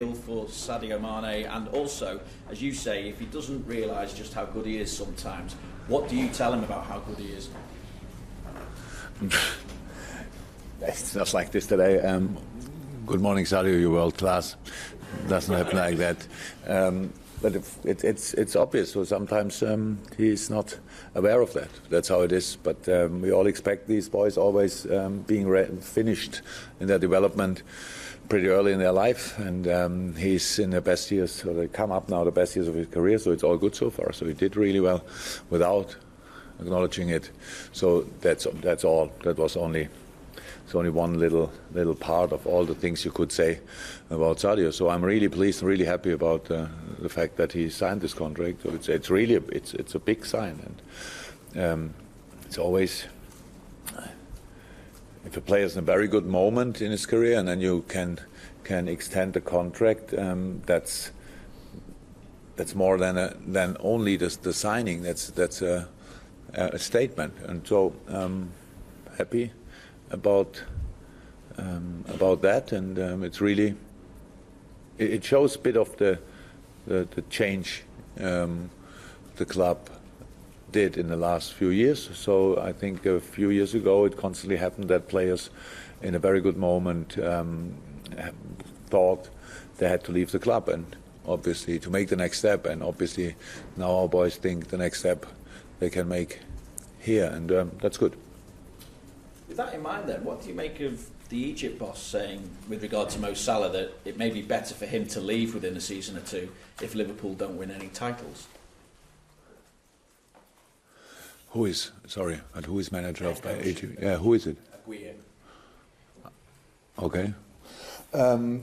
for Sadio Mane, and also, as you say, if he doesn't realise just how good he is sometimes, what do you tell him about how good he is? It's not like this today. Good morning, Sadio, you're world class. Doesn't happen like that. But it's obvious, so sometimes he's not aware of that. That's how it is. But we all expect these boys always being finished in their development pretty early in their life, and he's in the best years, so they come up now the best years of his career, so it's all good so far. So he did really well without acknowledging it. So that's all. It's only one little part of all the things you could say about Sadio. So I'm really pleased and really happy about the fact that he signed this contract. So it's really a big sign, and it's always, if a player is in a very good moment in his career and then you can extend the contract, that's more than only the signing. That's a statement, and so happy about that, and it's really, it shows a bit of the change the club did in the last few years. So I think a few years ago it constantly happened that players in a very good moment thought they had to leave the club, and obviously to make the next step, and obviously now our boys think the next step they can make here, and that's good. With that in mind then, what do you make of the Egypt boss saying with regard to Mo Salah that it may be better for him to leave within a season or two if Liverpool don't win any titles? Who is manager of Egypt? Yeah, who is it? Aguirre. Okay. So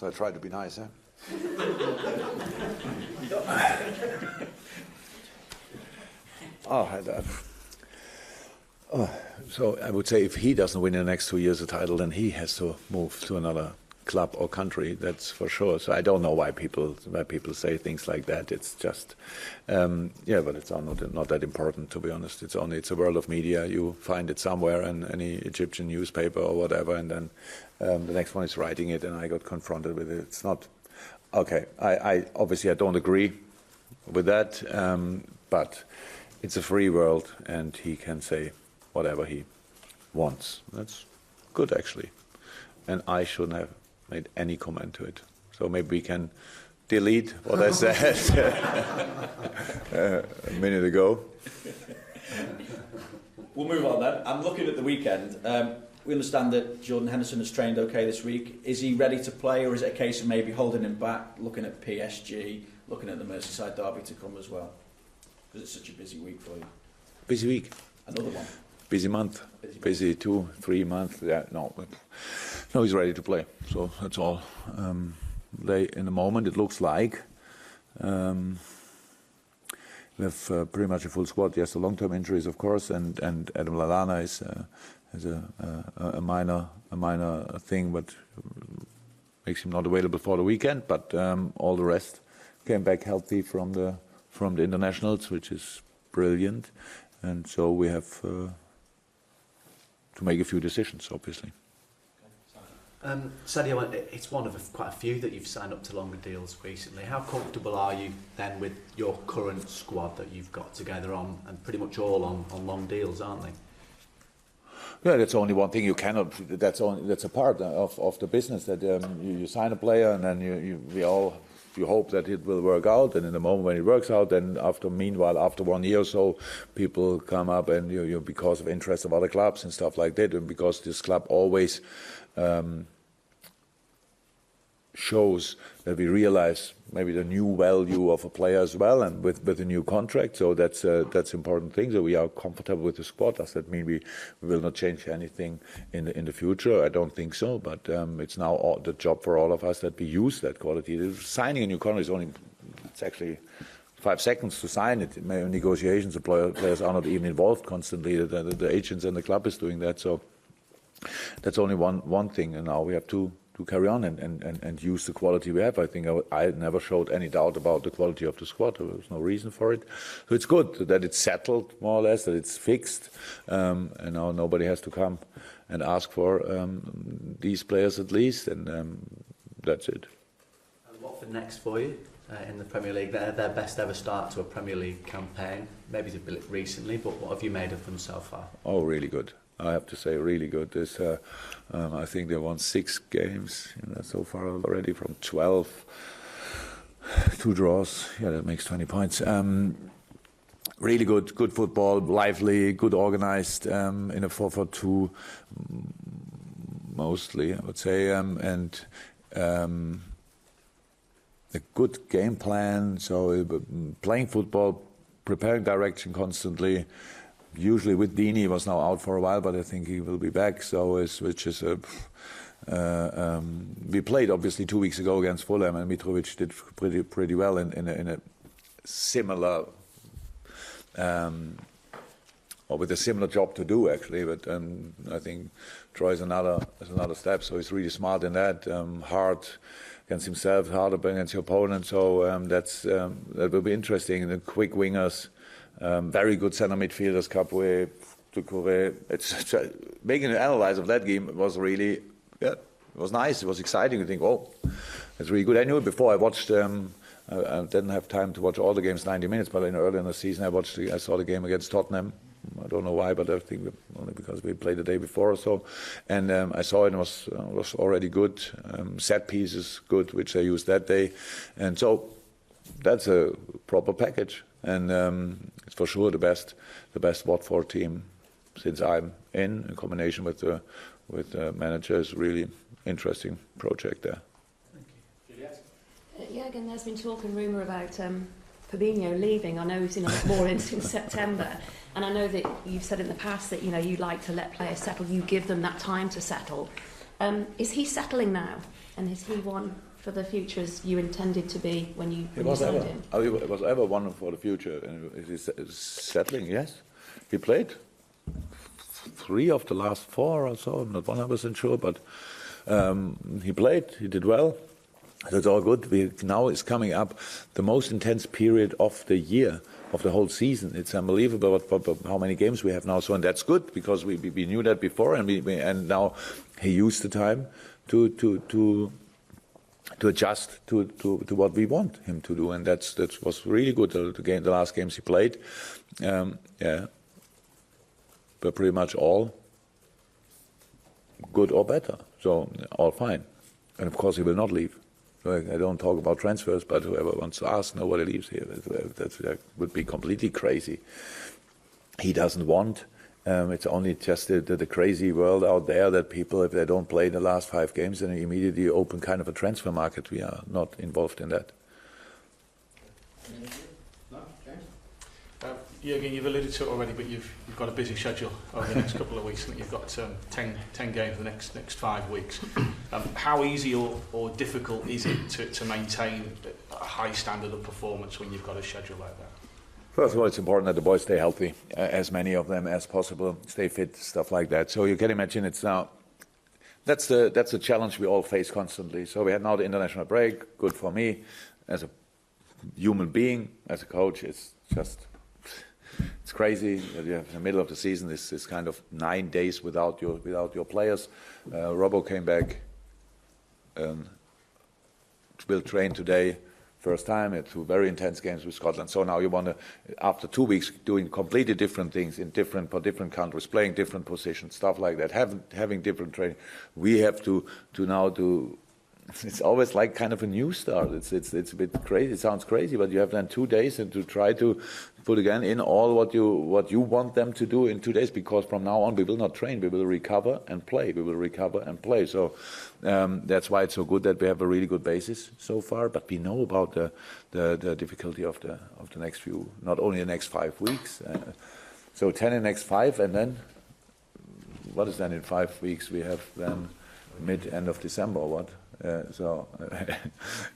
I try to be nice, eh? So I would say if he doesn't win in the next 2 years a title, then he has to move to another club or country. That's for sure. So I don't know why people say things like that. It's just but it's not that important, to be honest. It's a world of media. You find it somewhere in any Egyptian newspaper or whatever, and then the next one is writing it, and I got confronted with it. It's not okay. I obviously I don't agree with that, but it's a free world, and he can say whatever he wants. That's good, actually. And I shouldn't have made any comment to it. So maybe we can delete what I said a minute ago. We'll move on then. I'm looking at the weekend. We understand that Jordan Henderson has trained okay this week. Is he ready to play, or is it a case of maybe holding him back, looking at PSG, looking at the Merseyside derby to come as well? Because it's such a busy week for you. Busy week. Another one. Busy month. Busy 2-3 months. Yeah, no, he's ready to play. So that's all. In the moment, it looks like we have pretty much a full squad. Yes, the long-term injuries, of course, and Adam Lallana has a minor thing, but makes him not available for the weekend. But all the rest came back healthy from the internationals, which is brilliant, and so we have to make a few decisions, obviously. Sadio, it's one of quite a few that you've signed up to longer deals recently. How comfortable are you then with your current squad that you've got together on, and pretty much all on long deals, aren't they? Yeah, that's only one thing you cannot. That's a part of the business, that you sign a player, and then you hope that it will work out, and in the moment when it works out, then after 1 year or so, people come up and you because of interest of other clubs and stuff like that, and because this club always shows that we realize maybe the new value of a player as well, and with a new contract. So that's important thing. So we are comfortable with the squad. Does that mean we will not change anything in the future? I don't think so. But it's now the job for all of us that we use that quality. Signing a new contract it's actually 5 seconds to sign it. In negotiations, the players are not even involved constantly. The agents and the club is doing that. So that's only one thing, and now we have to carry on and use the quality we have. I think I never showed any doubt about the quality of the squad. There was no reason for it. So it's good that it's settled more or less, that it's fixed, and now nobody has to come and ask for these players at least, and that's it. And what for next for you in the Premier League? Their best ever start to a Premier League campaign, maybe a bit recently, but what have you made of them so far? Oh, really good. I have to say, really good. I think they won 6 games so far already from 12. 2 draws. Yeah, that makes 20 points. Really good football, lively, good organized in a 4-4-2 mostly, I would say, and a good game plan. So playing football, preparing direction constantly. Usually with Dini, he was now out for a while, but I think he will be back. So we played obviously 2 weeks ago against Fulham, and Mitrovic did pretty well in a similar or with a similar job to do actually. But I think Troy is another step. So he's really smart in that. Hard against himself, harder against your opponent. So that will be interesting. The quick wingers. Very good centre midfielders, Capoue, Doucouré. It's making an analysis of that game was really, it was nice. It was exciting. You think, oh, it's really good. I knew it before. I watched. I didn't have time to watch all the games, 90 minutes. But early in the season, I saw the game against Tottenham. I don't know why, but I think only because we played the day before or so. And I saw it was already good. Set pieces good, which they used that day, and so that's a proper package. And it's for sure the best Watford team since I'm in combination with the managers. Really interesting project there. Thank you. Juliette? Jurgen, there's been talk and rumour about Fabinho leaving. I know we've seen a lot more in September, and I know that you've said in the past that you like to let players settle. You give them that time to settle. Is he settling now, and is he one for the future as you intended to be when you signed him? It was ever one for the future. Is settling? Yes. He played 3 of the last 4 or so. I'm not 100% sure, but he played. He did well. So it's all good. Now is coming up the most intense period of the year, of the whole season. It's unbelievable how many games we have now. So and that's good because we knew that before, and now he used the time to adjust to what we want him to do, and that was really good. The last games he played, but pretty much all good or better, so all fine. And of course he will not leave. So I don't talk about transfers, but whoever wants to ask, nobody leaves here. That would be completely crazy. He doesn't want. It's only just the crazy world out there that people, if they don't play the last 5 games, then immediately open kind of a transfer market. We are not involved in that. No, James? Jurgen, you've alluded to it already, but you've got a busy schedule over the next couple of weeks. I think you've got 10 games the next 5 weeks. How easy or difficult is it to maintain a high standard of performance when you've got a schedule like that? First of all, it's important that the boys stay healthy, as many of them as possible, stay fit, stuff like that. So you can imagine it's now, that's the challenge we all face constantly. So we had now the international break, good for me, as a human being, as a coach, it's crazy. You have in the middle of the season, this kind of 9 days without your players. Robbo came back, will train today. First time at 2 very intense games with Scotland. So now you want to, after 2 weeks, doing completely different things for different countries, playing different positions, stuff like that, having different training. We have to now do. It's always like kind of a new start. It's a bit crazy. It sounds crazy, but you have then 2 days and to try to put again in all what you want them to do in 2 days. Because from now on we will not train. We will recover and play. We will recover and play. So that's why it's so good that we have a really good basis so far. But we know about the difficulty of the next few, not only the next 5 weeks. So 10 in the next 5, and then what is then in 5 weeks? We have then end of December or what? So it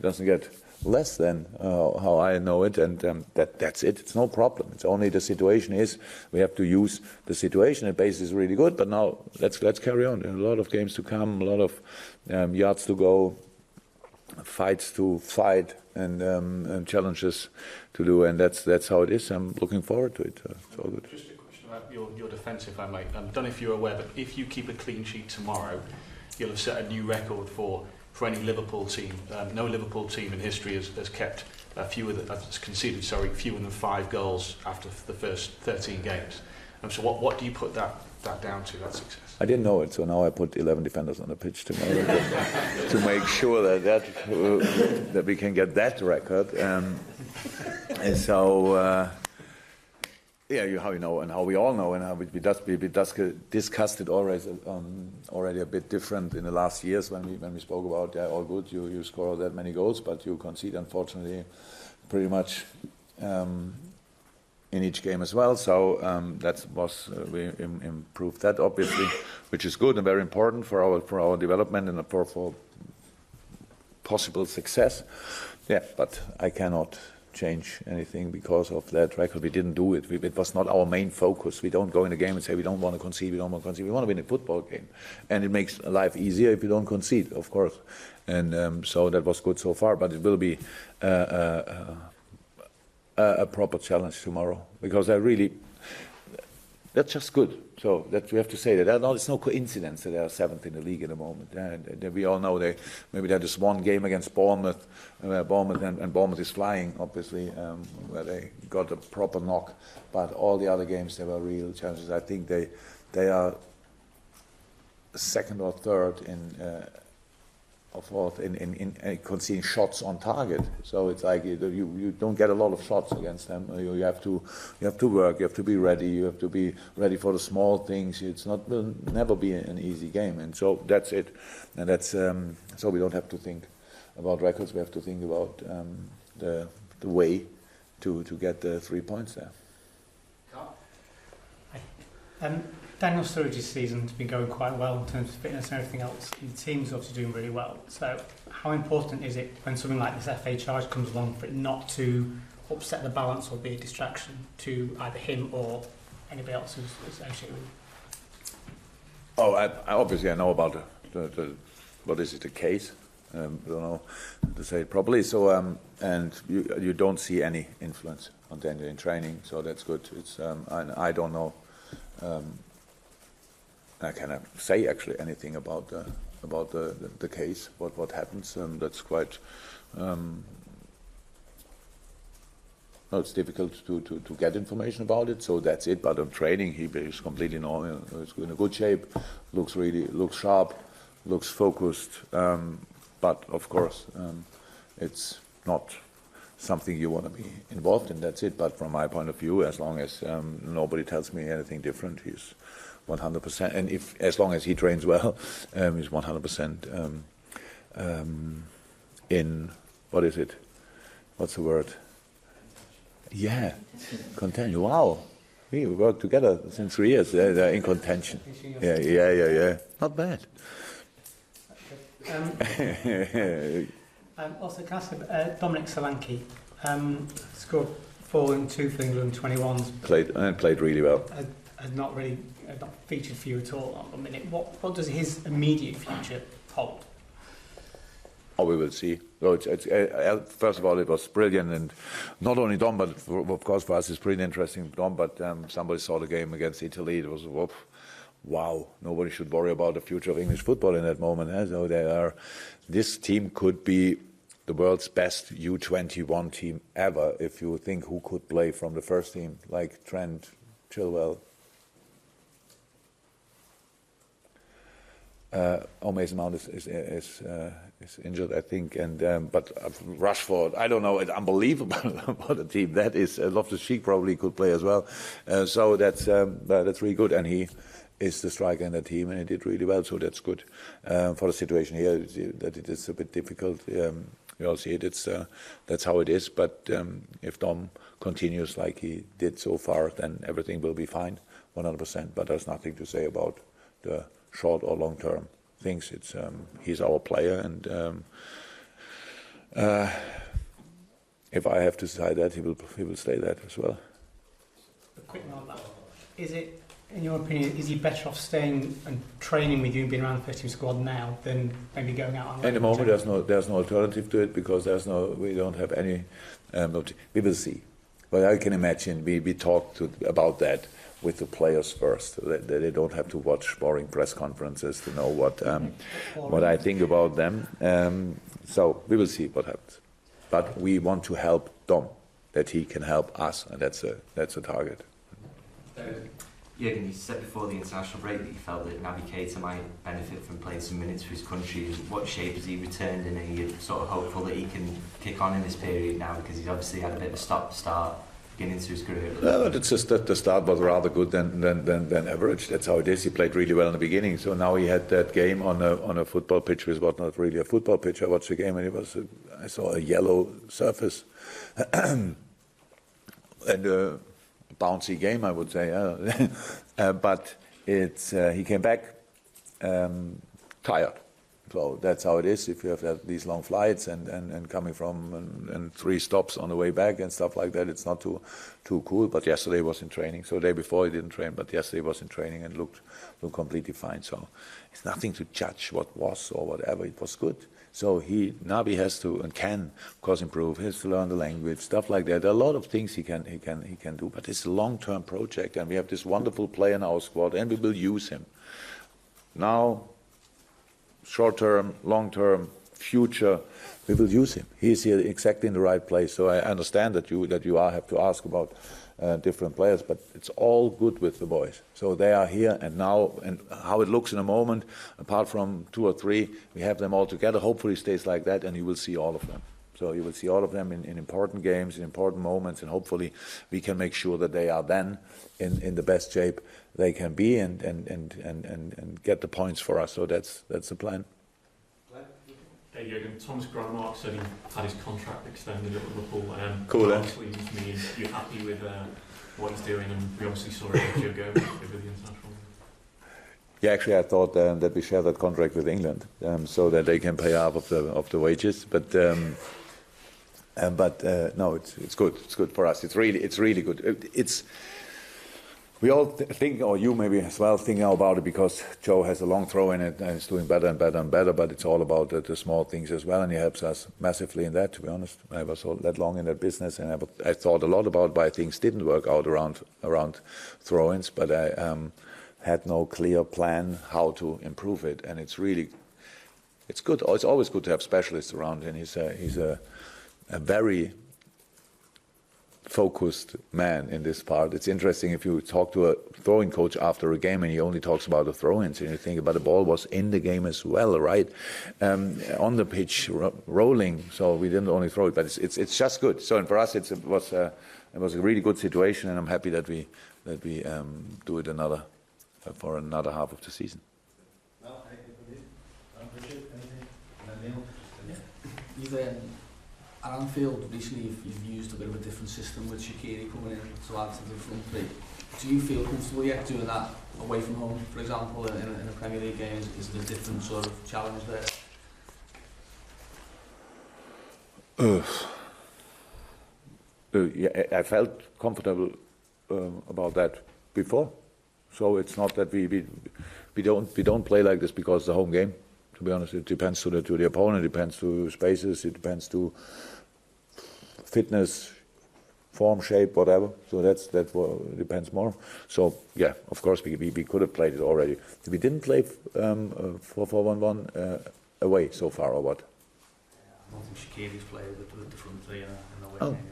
doesn't get less than how I know it, and that's it. It's no problem. It's only the situation is we have to use the situation. The base is really good, but now let's carry on. There are a lot of games to come, a lot of yards to go, fights to fight, and challenges to do, and that's how it is. I'm looking forward to it. It's all good. Just a question about your defence, if I may. I don't know if you're aware, but if you keep a clean sheet tomorrow, you'll have set a new record for any Liverpool team. No Liverpool team in history has kept conceded fewer than 5 goals after the first 13 games. So what do you put that down to, that success? I didn't know it, so now I put 11 defenders on the pitch tomorrow to make sure that we can get that record. And so, how you know, and how we all know, and how we discussed it already a bit different in the last years when we spoke about all good, you score that many goals, but you concede unfortunately pretty much in each game as well. So we improved that obviously, which is good and very important for our development and for possible success. Yeah, but I cannot change anything because of that record. We didn't do it. It was not our main focus. We don't go in a game and say we don't want to concede, we don't want to concede. We want to win a football game. And it makes life easier if you don't concede, of course. And so that was good so far, but it will be a proper challenge tomorrow, because that's just good. So that we have to say that it's no coincidence that they are 7th in the league at the moment. We all know they had this one game against Bournemouth, and Bournemouth is flying, obviously, where they got a proper knock. But all the other games, they were real challenges. I think they are 2nd or 3rd or 4th in conceding shots on target. So it's like you don't get a lot of shots against them. You have to work. You have to be ready. You have to be ready for the small things. Will never be an easy game. And so that's it. And that's so we don't have to think about records. We have to think about the way to get the 3 points there. Daniel Sturridge's season's been going quite well in terms of fitness and everything else. The team's obviously doing really well. So how important is it when something like this FA charge comes along for it not to upset the balance or be a distraction to either him or anybody else who's associated with him? Oh, I know about what is it, the case? I don't know to say it properly. So, and you don't see any influence on Daniel in training, so that's good. It's I don't know. I cannot say actually anything about the case. What happens? That's quite. It's difficult to get information about it. So that's it. But on training, he is completely normal. He's in a good shape. Looks sharp. Looks focused. But of course, it's not something you want to be involved in. That's it. But from my point of view, as long as nobody tells me anything different, he's 100%. And as long as he trains well, he's 100% in, what is it? What's the word? Yeah, contention. Wow. We worked together since 3 years. They're in contention. Yeah. Not bad. Also, can I ask Dominic Solanke scored 4 and 2 for England 21s. Played really well. Has not featured for you at all on the minute. What does his immediate future hold? Oh, we will see. So first of all, it was brilliant, and not only Dom, but of course for us it's pretty interesting, Dom. But somebody saw the game against Italy. It was wow. Nobody should worry about the future of English football in that moment. So this team could be the world's best U21 team ever if you think who could play from the first team, like Trent, Chilwell. Mason Mount is injured, I think, and but Rashford, I don't know, it's unbelievable what a team that is. Loftus-Cheek probably could play as well, so that's really good, and he is the striker in the team, and he did really well, so that's good. For the situation here, that it is a bit difficult. You all see it. That's how it is. But if Dom continues like he did so far, then everything will be fine, 100%. But there's nothing to say about the short or long-term things. He's our player, and if I have to decide that, he will stay that as well. A quick note on that. Is it, in your opinion, is he better off staying and training with you and being around the first team squad now than maybe going out on? At the moment, there's no alternative to it because we don't have any. We will see, but I can imagine we talked about that with the players first. That they don't have to watch boring press conferences to know what I think about them. So we will see what happens. But we want to help Dom, that he can help us, and that's a target. Jurgen, you said before the international break that you felt that Naby Keita might benefit from playing some minutes for his country. What shape has he returned in? Are you sort of hopeful that he can kick on in this period now, because he's obviously had a bit of a stop-start beginning to his career? No, it's just that the start was rather good than average. That's how it is. He played really well in the beginning. So now he had that game on a football pitch, which was not really a football pitch. I watched the game and I saw a yellow surface. And bouncy game, I would say. But he came back tired. So that's how it is. If you have these long flights and coming from and 3 stops on the way back and stuff like that, it's not too cool. But yesterday was in training. So the day before he didn't train, but yesterday was in training and looked completely fine. So it's nothing to judge what was or whatever. It was good. So Naby has to and can, of course, improve. He has to learn the language, stuff like that. There are a lot of things he can do, but it's a long-term project, and we have this wonderful player in our squad, and we will use him. Now, short-term, long-term, future, we will use him. He is here exactly in the right place. So I understand that you have to ask about different players, but it's all good with the boys. So they are here and now, and how it looks in a moment, apart from 2 or 3, we have them all together. Hopefully it stays like that, and you will see all of them. So you will see all of them in important games, in important moments, and hopefully we can make sure that they are then in the best shape they can be and get the points for us. So that's the plan. Hey Jurgen, Thomas Granmark said he had his contract extended at Liverpool. Cool, eh? Obviously, you're happy with what he's doing, and we obviously saw it with Joe Gomez with the international. Yeah, actually, I thought that we share that contract with England, so that they can pay half of the wages. But no, it's good. It's good for us. It's really good. We all think, or you maybe as well, think about it because Joe has a long throw in it and it's doing better and better and better, but it's all about the small things as well, and he helps us massively in that, to be honest. I was so that long in that business, and I thought a lot about why things didn't work out around throw-ins, but I had no clear plan how to improve it, and it's good. It's always good to have specialists around, and he's a very focused man in this part. It's interesting if you talk to a throwing coach after a game and he only talks about the throw-ins, and you think about the ball was in the game as well, right? On the pitch, rolling. So we didn't only throw it, but it's just good. So and for us, it was a really good situation, and I'm happy that we do it for another half of the season. At Anfield recently, you've used a bit of a different system with Shaqiri coming in to add to the front 3. Do you feel comfortable yet doing that away from home, for example, in a Premier League game? Is there a different sort of challenge there? Yeah, I felt comfortable about that before. So it's not that we don't play like this because it's a home game. To be honest, it depends to the opponent, it depends to spaces, it depends to fitness, form, shape, whatever. So that depends more. So yeah, of course we could have played it already. We didn't play 4-4-1-1 away so far, or what? I don't think Shaqiri's played with the front 3 in the away game.